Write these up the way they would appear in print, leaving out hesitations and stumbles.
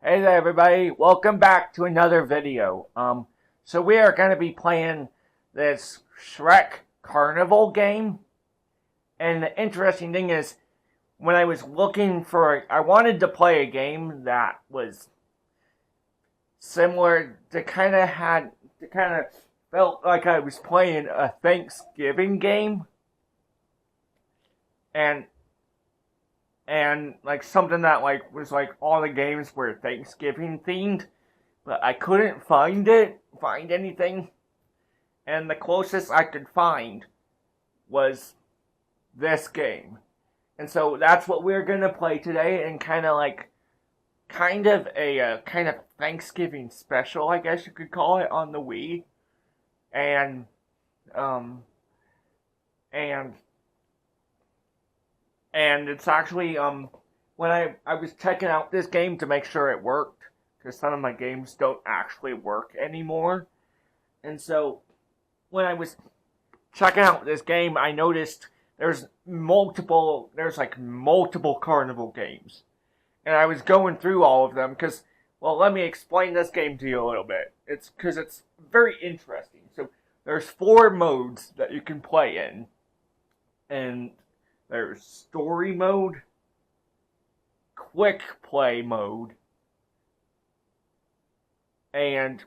Hey there everybody, welcome back to another video. So we are going to be playing this Shrek Carnival game. And the interesting thing is, when I was looking I wanted to play a game that was similar to kind of felt like I was playing a Thanksgiving game. And like something that was like all the games were Thanksgiving themed, but I couldn't find anything, and the closest I could find was this game, and so that's what we're gonna play today, and kind of a kind of Thanksgiving special, I guess you could call it, on the Wii, and um and and it's actually when I was checking out this game to make sure it worked, because some of my games don't actually work anymore. And so when I was checking out this game, I noticed there's like multiple Carnival games. And I was going through all of them because, well, let me explain this game to you a little bit. It's because it's very interesting. So there's 4 modes that you can play in. And there's story mode, quick play mode, and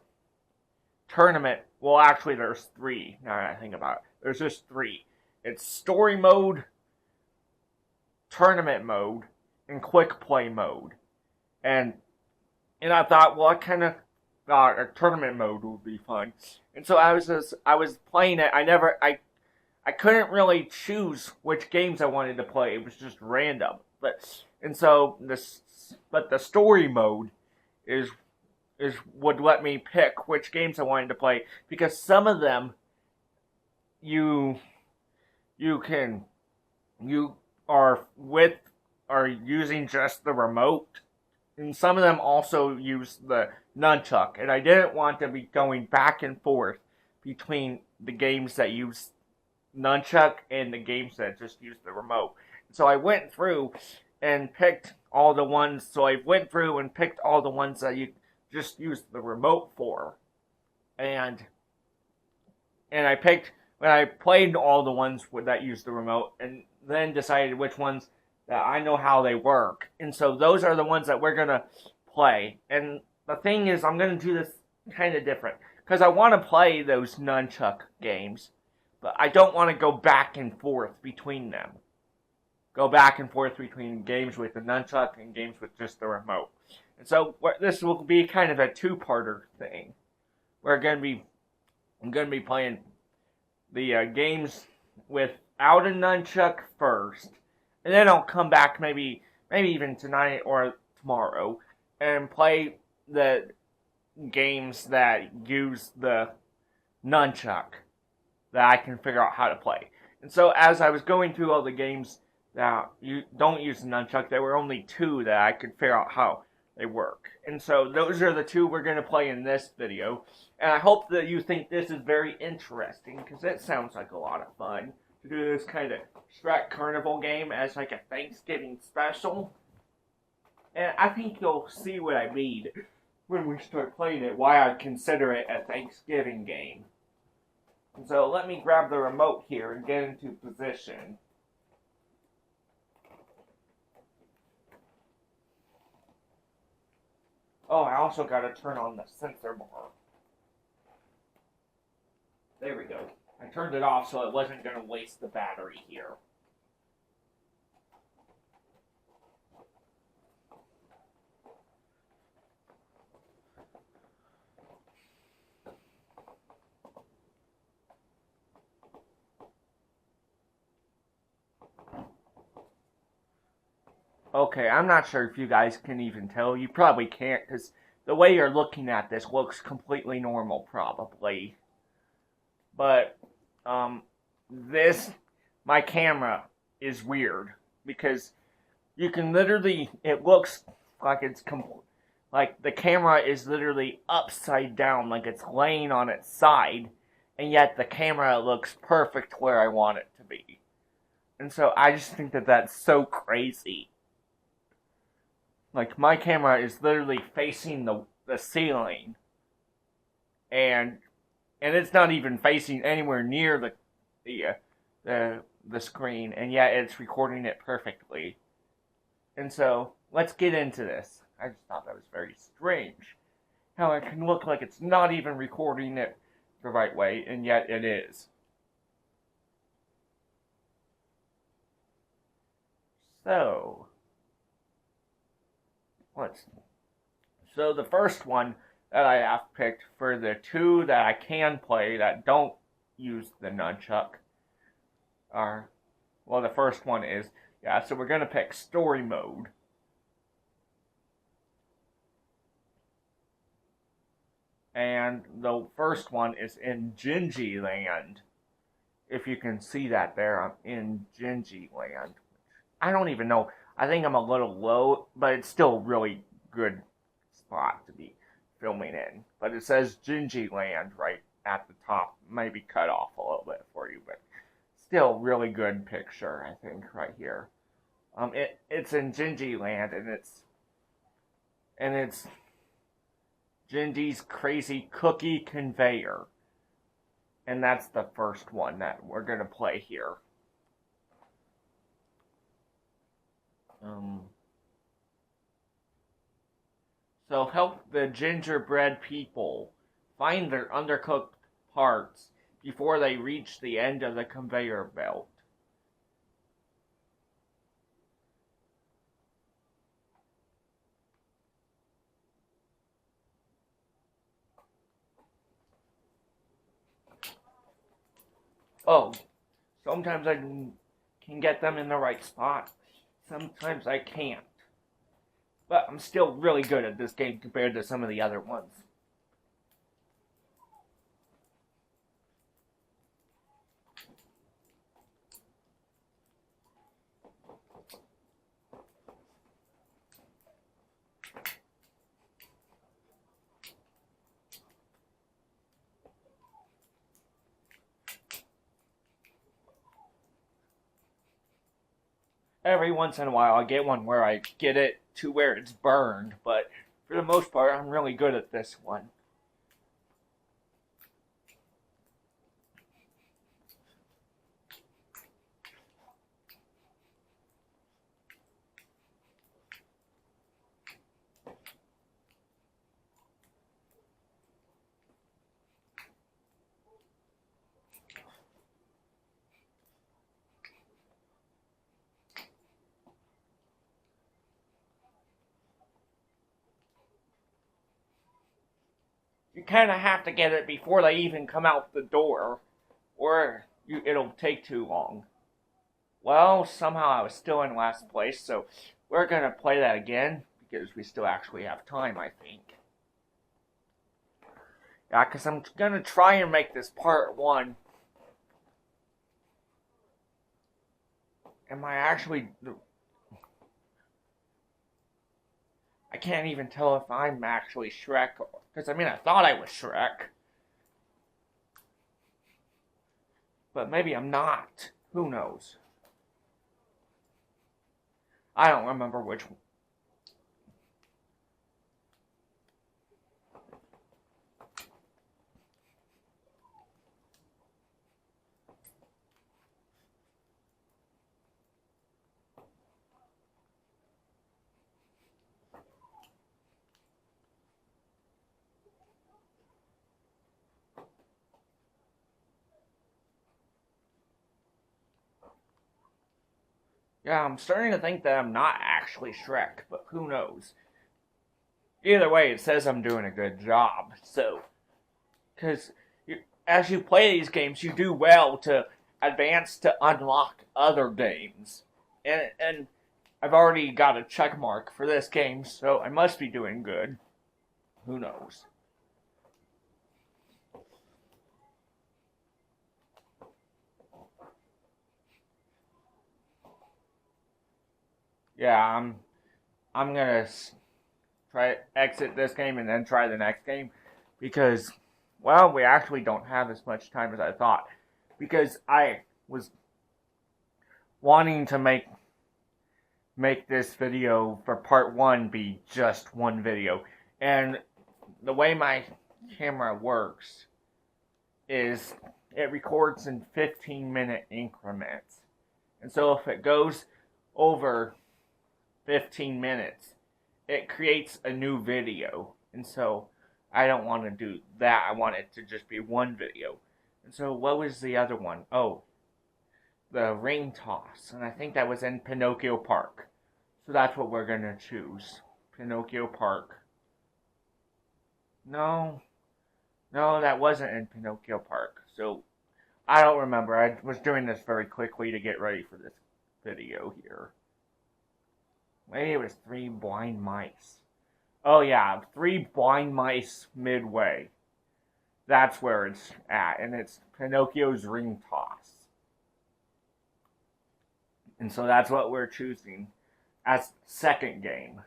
tournament. Well, actually, there's 3. Now that I think about it, there's just 3. It's story mode, tournament mode, and quick play mode. And I thought, well, I kind of thought a tournament mode would be fun. And so I was playing it. I couldn't really choose which games I wanted to play. It was just random. But the story mode is would let me pick which games I wanted to play, because some of them you are using just the remote, and some of them also use the Nunchuk, and I didn't want to be going back and forth between the games that use Nunchuk and the games that just use the remote. So I went through and picked all the ones. So I went through and picked all the ones that you just use the remote for, and I picked when I played all the ones that use the remote, and then decided which ones that I know how they work. And so those are the ones that we're gonna play. And the thing is, I'm gonna do this kind of different because I want to play those Nunchuk games. But I don't want to go back and forth between them. Go back and forth between games with the Nunchuk and games with just the remote. And so this will be kind of a 2-parter thing. I'm going to be playing the games without a Nunchuk first. And then I'll come back maybe even tonight or tomorrow and play the games that use the Nunchuk that I can figure out how to play. And so as I was going through all the games that you don't use the Nunchuk, there were only 2 that I could figure out how they work. And so those are the 2 we're going to play in this video. And I hope that you think this is very interesting, because it sounds like a lot of fun to do this kind of Shrek Carnival game as like a Thanksgiving special. And I think you'll see what I mean when we start playing it, why I consider it a Thanksgiving game. And so let me grab the remote here and get into position. Oh, I also got to turn on the sensor bar. There we go. I turned it off so it wasn't going to waste the battery here. Okay, I'm not sure if you guys can even tell. You probably can't, because the way you're looking at this looks completely normal, probably. But, my camera is weird, because you can literally, it looks like like the camera is literally upside down, like it's laying on its side, and yet the camera looks perfect where I want it to be. And so I just think that that's so crazy. Like, my camera is literally facing the ceiling, and it's not even facing anywhere near the the screen, and yet it's recording it perfectly. And so, let's get into this. I just thought that was very strange. How it can look like it's not even recording it the right way, and yet it is. So, let's. So the first one that I have picked for the two that I can play that don't use the nunchuck are, well, the first one is, yeah, so we're going to pick story mode. And the first one is in Gingy Land. If you can see that there, I'm in Gingy Land. I don't even know. I think I'm a little low, but it's still a really good spot to be filming in. But it says Gingy Land right at the top. Maybe cut off a little bit for you, but still really good picture, I think, right here. It's in Gingy Land, and it's Gingy's Crazy Cookie Conveyor. And that's the first one that we're going to play here. So help the gingerbread people find their undercooked parts before they reach the end of the conveyor belt. Oh, sometimes I can get them in the right spot. Sometimes I can't. But I'm still really good at this game compared to some of the other ones. Every once in a while I get one where I get it to where it's burned, but for the most part I'm really good at this one. You kind of have to get it before they even come out the door, or it'll take too long. Well, somehow I was still in last place, so we're going to play that again, because we still actually have time, I think. Yeah, because I'm going to try and make this part one. Am I actually... I can't even tell if I'm actually Shrek, because I thought I was Shrek. But maybe I'm not. Who knows? I don't remember which one. Yeah, I'm starting to think that I'm not actually Shrek, but who knows? Either way, it says I'm doing a good job, so... Because as you play these games, you do well to advance to unlock other games. And I've already got a check mark for this game, so I must be doing good. Who knows? Yeah, I'm gonna try exit this game and then try the next game because, well, we actually don't have as much time as I thought because I was wanting to make make this video for part 1 be just one video. And the way my camera works is it records in 15-minute increments. And so if it goes over 15 minutes, it creates a new video. And so I don't want to do that. I want it to just be one video. And so what was the other one? Oh, the ring toss. And I think that was in Pinocchio Park. So that's what we're going to choose. Pinocchio Park. No, that wasn't in Pinocchio Park. So I don't remember. I was doing this very quickly to get ready for this video here. Maybe it was 3 blind mice. Oh yeah, 3 blind mice midway. That's where it's at, and it's Pinocchio's ring toss. And so that's what we're choosing as second game.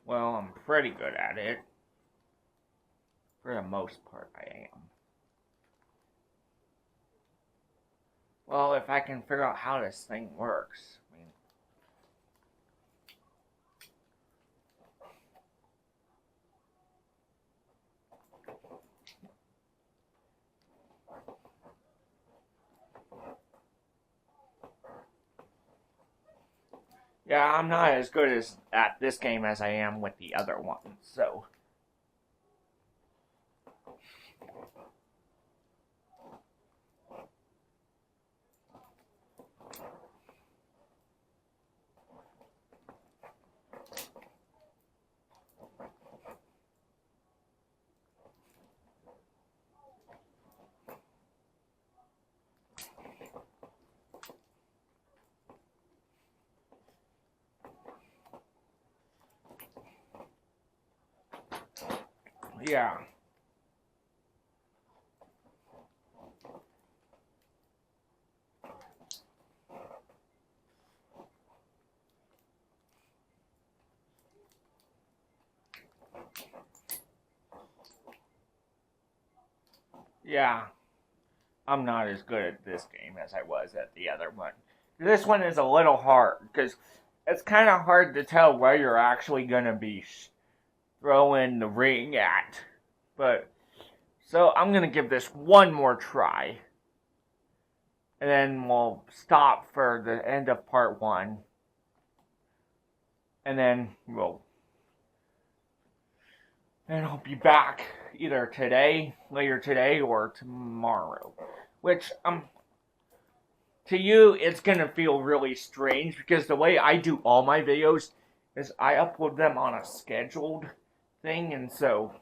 Well, I'm pretty good at it. For the most part, I am. Well, if I can figure out how this thing works. I mean, yeah, I'm not as good at this game as I am with the other ones, so. Yeah. Yeah. I'm not as good at this game as I was at the other one. This one is a little hard, because it's kind of hard to tell where you're actually going to be throwing the ring at. But, so I'm going to give this one more try. And then we'll stop for the end of part 1. And then I'll be back either later today, or tomorrow. Which, to you, it's gonna feel really strange, because the way I do all my videos is I upload them on a scheduled thing, and so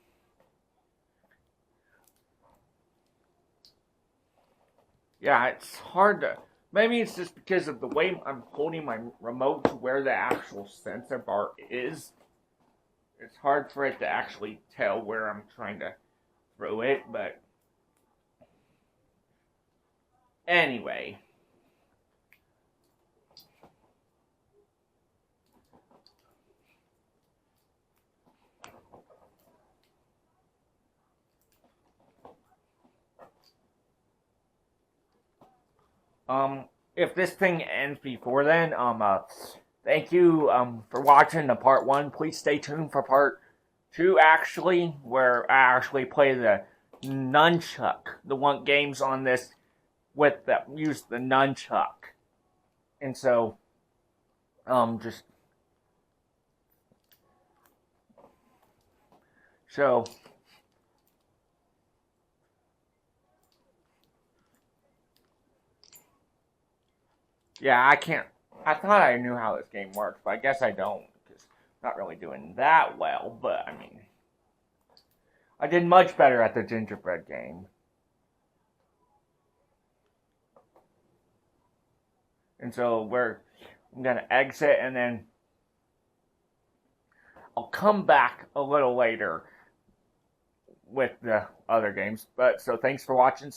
yeah, it's hard to. Maybe it's just because of the way I'm holding my remote to where the actual sensor bar is. It's hard for it to actually tell where I'm trying to throw it, but anyway. If this thing ends before then, thank you, for watching the part 1. Please stay tuned for part 2, actually, where I actually play the Nunchuk, the one games on this that use the Nunchuk. And so, yeah, I thought I knew how this game works, but I guess I don't, because I'm not really doing that well, but, I mean, I did much better at the gingerbread game. And so I'm gonna exit, and then I'll come back a little later with the other games. But so thanks for watching.